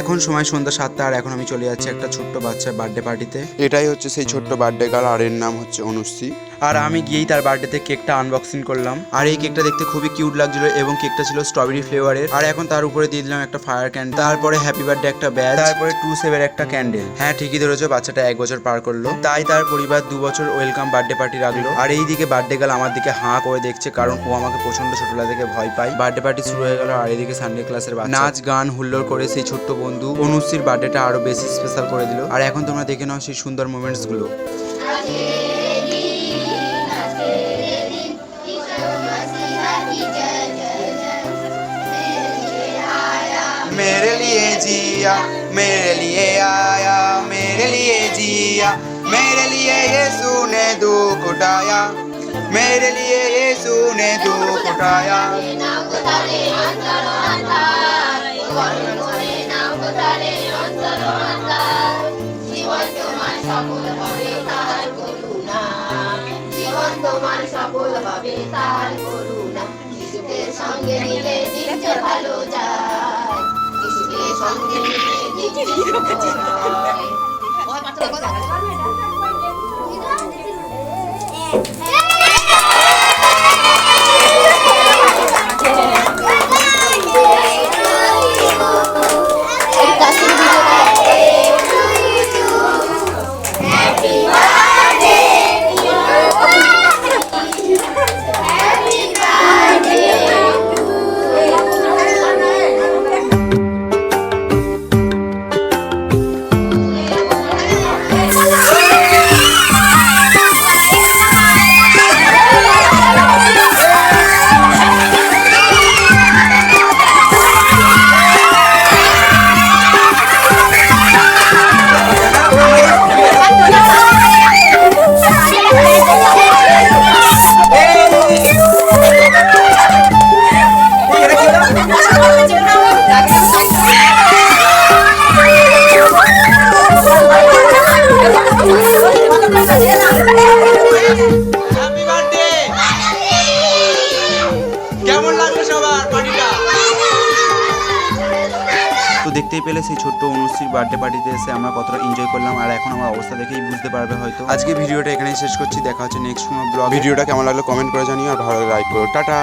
এখন সময় সন্ধ্যা 7টা আর এখন আমি চলে যাচ্ছি একটা ছোট্ট বাচ্চার বার্থডে পার্টিতে। এটাই হচ্ছে সেই ছোট্ট বার্থডে গার্ল, আর এর নাম হচ্ছে অনুশ্রী। আর আমি গিয়েই তার বার্থডেতে কেকটা আনবক্সিং করলাম। আর এই কেকটা দেখতে খুবই কিউট লাগছিল এবং কেকটা ছিল স্ট্রবেরি ফ্লেভারের। আর এখন তার উপরে দিয়ে দিলাম একটা ফায়ার ক্যান্ডেল, তারপরে হ্যাপি বার্থডে একটা ব্যাজ, তারপরে 2 সেভের একটা ক্যান্ডেল। হ্যাঁ ঠিকই ধরেছো, বাচ্চাটা 1 বছর পার করলো, তাই তার পরিবার 2 বছর ওয়েলকাম বার্থডে পার্টি রাখলো। আর এইদিকে বার্থডে গার্ল আমার দিকে হাঁ করে দেখছে, কারণ ও আমাকে প্রচন্ড ছোটবেলা থেকে ভয় পায়। বার্থডে পার্টি শুরু হয়ে গেল আর এদিকে সানডে ক্লাসের নাচ গান হুল্লোড় করে সেই ছোট্ট বন্ধু অনুশ্রীর বার্থডেটা আরো বেশি স্পেশাল করে দিল। আর এখন তোমরা দেখে নাও সেই সুন্দর মোমেন্টস গুলো। मेरे लिए जिया, मेरे लिए आया, मेरे लिए जिया, मेरे लिए यीशु ने दुख उठाया, मेरे लिए यीशु ने दुख उठाया। সঙ্গে নিলে দিতে ভালো যায়, ইশুকে সঙ্গে নিলে দিতে তো দেখতেই পেলে সেই ছোট্ট অনুশ্রীর বার্থডে পার্টিতে এসে আমরা কতটা এনজয় করলাম। আর এখন আমার অবস্থা দেখেই বুঝতে পারবে হয়তো। আজকে ভিডিওটা এখানেই শেষ করছি, দেখা হচ্ছে নেক্সট কোনো ব্লগ। ভিডিওটা কেমন লাগলো কমেন্ট করে জানিও, আর ভালো লাগলে লাইক করো। টাটা।